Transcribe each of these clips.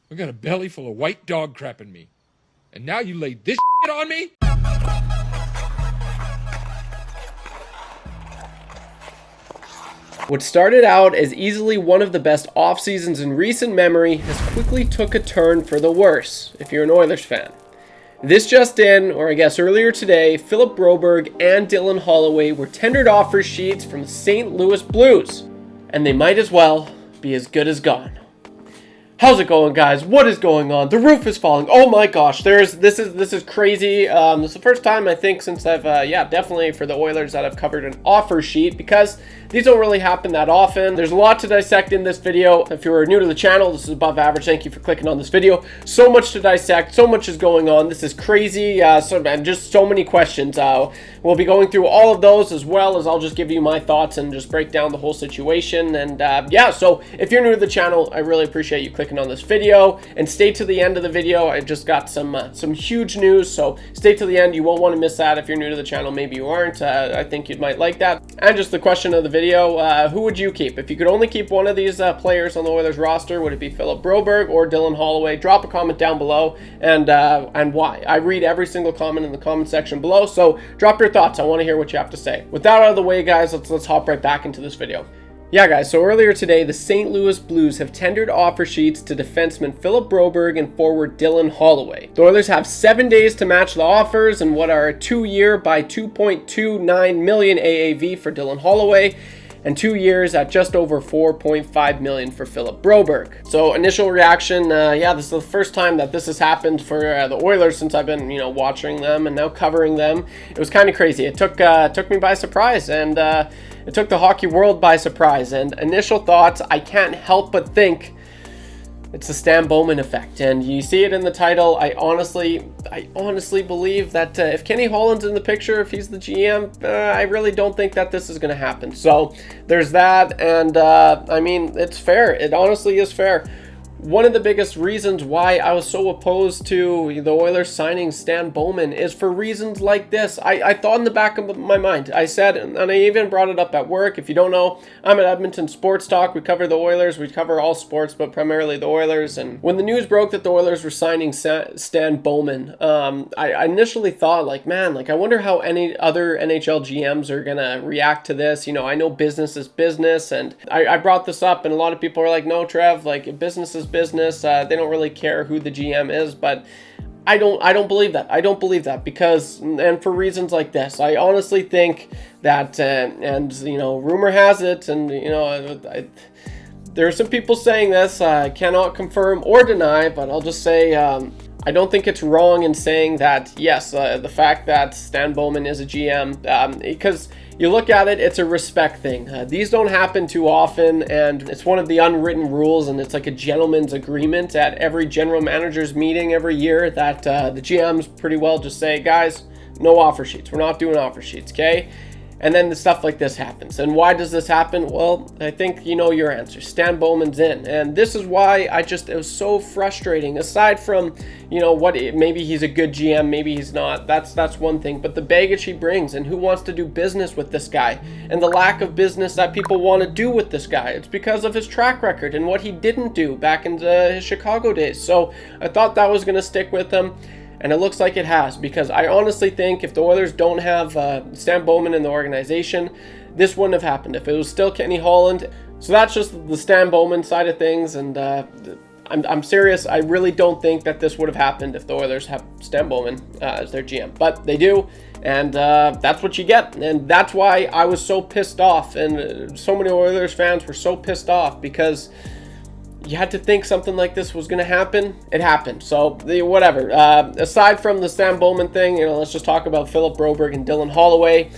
I got a belly full of white dog crap in me. And now you laid this shit on me? What started out as easily one of the best off seasons in recent memory has quickly took a turn for the worse, if you're an Oilers fan. This just in, or I guess earlier today, Philip Broberg and Dylan Holloway were tendered offer sheets from the St. Louis Blues, and they might as well be as good as gone. How's it going, guys? What is going on? The roof is falling. Oh my gosh, this is crazy. This is the first time I think since I've definitely for the Oilers that I've covered an offer sheet, because these don't really happen that often. There's a lot to dissect in this video. If you're new to the channel, this is above average. Thank you for clicking on this video. So much to dissect. So much is going on. This is crazy. And just so many questions. We'll be going through all of those, as well as I'll just give you my thoughts and just break down the whole situation. And so if you're new to the channel, I really appreciate you clicking on this video, and stay to the end of the video. I just got some huge news, so stay to the end. You won't want to miss that. If you're new to the channel, maybe you aren't. I think you might like that. And just the question of the video, who would you keep? If you could only keep one of these players on the Oilers roster, would it be Philip Broberg or Dylan Holloway? Drop a comment down below, and why. I read every single comment in the comment section below, so drop your thoughts. I want to hear what you have to say. With that out of the way, guys, let's hop right back into this video. Yeah, guys, so earlier today, the St. Louis Blues have tendered offer sheets to defenseman Philip Broberg and forward Dylan Holloway. The Oilers have 7 days to match the offers in what are a 2-year by $2.29 million AAV for Dylan Holloway, and 2 years at just over $4.5 million for Philip Broberg. So initial reaction, this is the first time that this has happened for the Oilers since I've been, watching them and now covering them. It was kind of crazy. It took me by surprise, and it took the hockey world by surprise. And initial thoughts, I can't help but think it's the Stan Bowman effect, and you see it in the title. I honestly believe that if Ken Holland's in the picture, if he's the GM, I really don't think that this is going to happen. So there's that, and it's fair. It honestly is fair. One of the biggest reasons why I was so opposed to the Oilers signing Stan Bowman is for reasons like this. I thought in the back of my mind, I said, and I even brought it up at work. If you don't know, I'm at Edmonton Sports Talk. We cover the Oilers. We cover all sports, but primarily the Oilers. And when the news broke that the Oilers were signing Stan Bowman, I initially thought, I wonder how any other NHL GMs are going to react to this. I know business is business, and I brought this up, and a lot of people are like, no, Trev, business is business. They don't really care who the GM is, but I don't believe that. I don't believe that because, and for reasons like this, I honestly think that, rumor has it, and there are some people saying this. I cannot confirm or deny, but I'll just say I don't think it's wrong in saying that, yes, the fact that Stan Bowman is a GM, because you look at it, it's a respect thing. These don't happen too often, and it's one of the unwritten rules, and it's like a gentleman's agreement at every general manager's meeting every year that the GMs pretty well just say, guys, no offer sheets. We're not doing offer sheets, okay? And then the stuff like this happens. And why does this happen? Well, I think you know your answer. Stan Bowman's in. And this is why it was so frustrating. Aside from, maybe he's a good GM, maybe he's not. That's one thing. But the baggage he brings, and who wants to do business with this guy, and the lack of business that people want to do with this guy. It's because of his track record and what he didn't do back in his Chicago days. So I thought that was going to stick with him. And it looks like it has, because I honestly think if the Oilers don't have Stan Bowman in the organization, this wouldn't have happened if it was still Kenny Holland. So that's just the Stan Bowman side of things, and I'm serious. I really don't think that this would have happened if the Oilers have Stan Bowman as their GM, but they do, and that's what you get, and that's why I was so pissed off, and so many Oilers fans were so pissed off, because you had to think something like this was going to happen. It happened. So, whatever. Aside from the Stan Bowman thing, let's just talk about Philip Broberg and Dylan Holloway.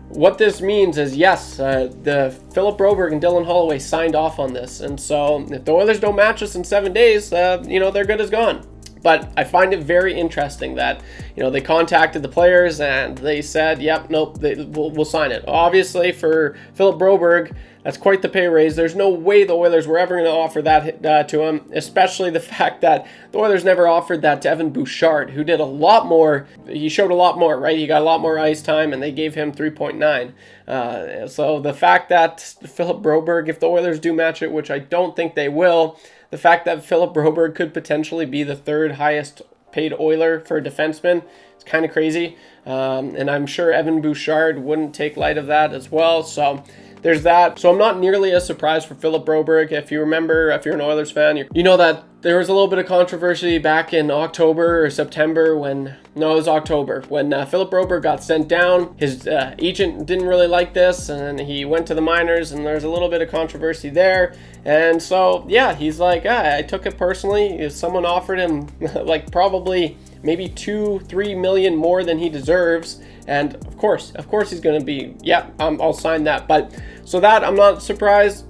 What this means is, yes, the Philip Broberg and Dylan Holloway signed off on this. And so, if the Oilers don't match us in 7 days, they're good as gone. But I find it very interesting that, they contacted the players and they said, yep, nope, we'll sign it. Obviously, for Philip Broberg, that's quite the pay raise. There's no way the Oilers were ever going to offer that to him, especially the fact that the Oilers never offered that to Evan Bouchard, who did a lot more. He showed a lot more, right? He got a lot more ice time, and they gave him 3.9. So the fact that Philip Broberg, if the Oilers do match it, which I don't think they will, the fact that Philip Broberg could potentially be the third highest paid Oiler for a defenseman. It's kind of crazy. And I'm sure Evan Bouchard wouldn't take light of that as well. So there's that. So I'm not nearly as surprised for Philip Broberg. If you remember, if you're an Oilers fan, you know that there was a little bit of controversy back in October or September when Philip Broberg got sent down. His agent didn't really like this, and he went to the minors, and there's a little bit of controversy there. And so, yeah, he's like, I took it personally. If someone offered him like probably maybe 2-3 million more than he deserves, and of course he's going to be, I'll sign that. But so that I'm not surprised.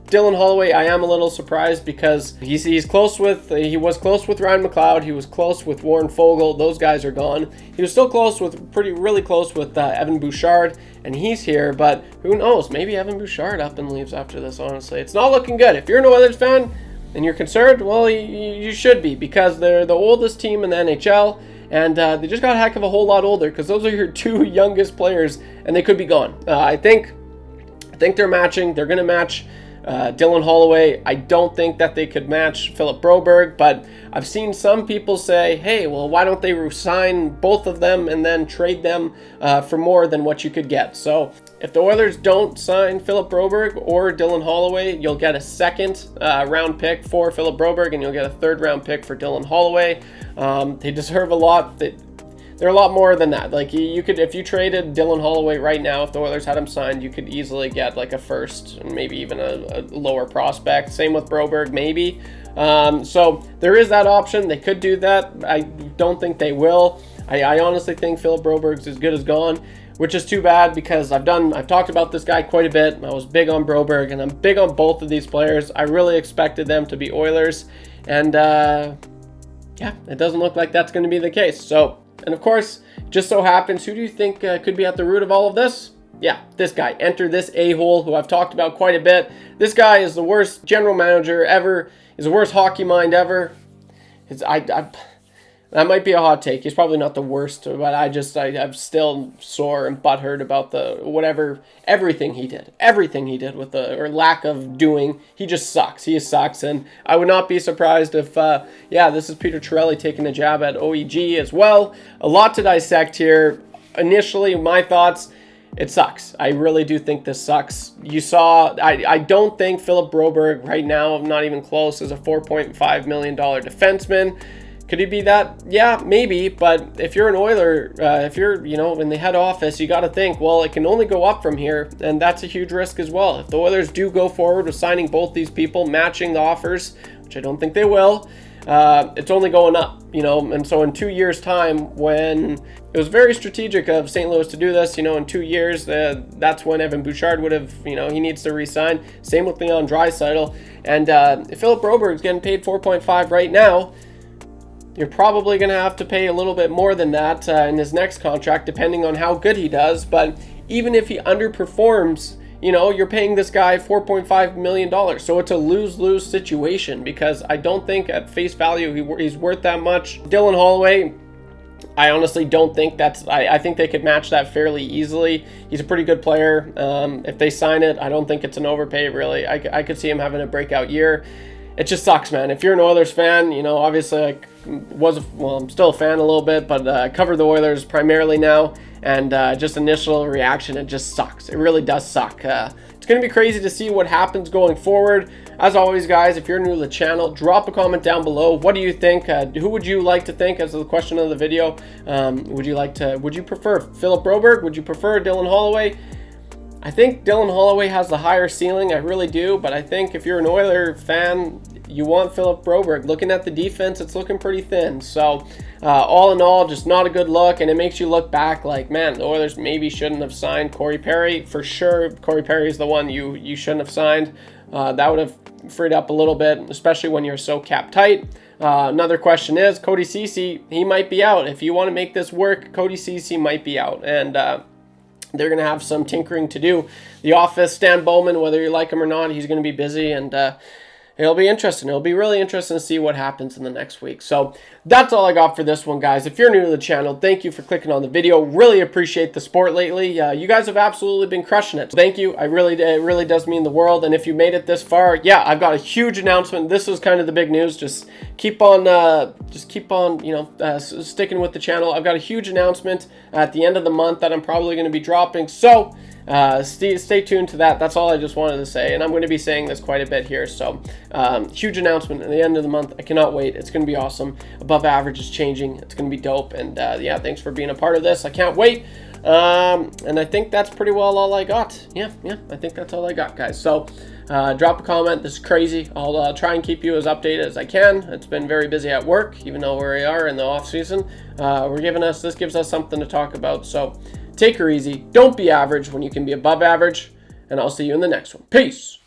Dylan Holloway, I am a little surprised because he was close with Ryan McLeod. He was close with Warren Foegele. Those guys are gone. He was still really close with Evan Bouchard, and he's here. But who knows? Maybe Evan Bouchard up and leaves after this. Honestly, it's not looking good. If you're an Oilers fan and you're concerned, well, you should be, because they're the oldest team in the NHL, and they just got a heck of a whole lot older, because those are your two youngest players, and they could be gone. I think they're matching. They're going to match Dylan Holloway. I don't think that they could match Philip Broberg, but I've seen some people say, hey, well, why don't they sign both of them and then trade them for more than what you could get? So if the Oilers don't sign Philip Broberg or Dylan Holloway, you'll get a second round pick for Philip Broberg, and you'll get a third round pick for Dylan Holloway. They deserve a lot. They're a lot more than that. Like, you could, if you traded Dylan Holloway right now, if the Oilers had him signed, you could easily get like a first and maybe even a lower prospect. Same with Broberg, maybe. So there is that option. They could do that. I don't think they will. I honestly think Philip Broberg's as good as gone, which is too bad, because I've talked about this guy quite a bit. I was big on Broberg, and I'm big on both of these players. I really expected them to be Oilers, and it doesn't look like that's going to be the case. So. And of course, just so happens, who do you think could be at the root of all of this? Yeah, this guy. Enter this a-hole who I've talked about quite a bit. This guy is the worst general manager ever. He's the worst hockey mind ever. That might be a hot take. He's probably not the worst, but I'm still sore and butthurt about everything he did with or lack of doing. He just sucks. He sucks, and I would not be surprised if, this is Peter Chiarelli taking a jab at OEG as well. A lot to dissect here. Initially, my thoughts, it sucks. I really do think this sucks. You saw, I don't think Philip Broberg right now, not even close, is a $4.5 million defenseman. Could he be that? Yeah, maybe. But if you're an Oiler, if you're, in the head office, you got to think, well, it can only go up from here. And that's a huge risk as well. If the Oilers do go forward with signing both these people, matching the offers, which I don't think they will, it's only going up, And so in 2 years' time, when it was very strategic of St. Louis to do this, in 2 years, that's when Evan Bouchard would have, he needs to re-sign. Same with Leon Draisaitl. And if Philip Broberg's getting paid $4.5 right now, you're probably going to have to pay a little bit more than that in his next contract, depending on how good he does. But even if he underperforms, you're paying this guy $4.5 million. So it's a lose-lose situation, because I don't think at face value he's worth that much. Dylan Holloway, I honestly don't think I think they could match that fairly easily. He's a pretty good player. If they sign it, I don't think it's an overpay, really. I could see him having a breakout year. It just sucks, man. If you're an Oilers fan, obviously I'm still a fan a little bit, but I cover the Oilers primarily now, and just initial reaction, it just sucks. It really does suck. It's going to be crazy to see what happens going forward. As always, guys, if you're new to the channel, drop a comment down below. What do you think? Who would you like to think as the question of the video? Would you prefer Philip Broberg? Would you prefer Dylan Holloway? I think Dylan Holloway has the higher ceiling, I really do, but I think if you're an Oiler fan, you want Philip Broberg. Looking at the defense, it's looking pretty thin. So all in all, just not a good look, and it makes you look back like, man, the Oilers maybe shouldn't have signed Corey Perry. For sure, Corey Perry is the one you shouldn't have signed. That would have freed up a little bit, especially when you're so cap tight. Another question is, Cody Ceci, he might be out. If you want to make this work, Cody Ceci might be out, and they're going to have some tinkering to do. The office, Stan Bowman, whether you like him or not, he's going to be busy, and it'll be interesting. It'll be really interesting to see what happens in the next week. So that's all I got for this one, guys. If you're new to the channel, thank you for clicking on the video. Really appreciate the support lately. You guys have absolutely been crushing it. So thank you. It really does mean the world. And if you made it this far, yeah, I've got a huge announcement. This was kind of the big news. Just keep on, sticking with the channel. I've got a huge announcement at the end of the month that I'm probably going to be dropping. So stay tuned to that. That's all I just wanted to say, and I'm going to be saying this quite a bit here. So huge announcement at the end of the month. I cannot wait. It's going to be awesome. Above average is changing. It's going to be dope. And yeah, thanks for being a part of this. I can't wait. And I think that's pretty well all I got. Yeah, I think that's all I got, guys. So drop a comment. This is crazy. I'll try and keep you as updated as I can. It's been very busy at work, even though we are in the off season. This gives us something to talk about. So take her easy. Don't be average when you can be above average. And I'll see you in the next one. Peace.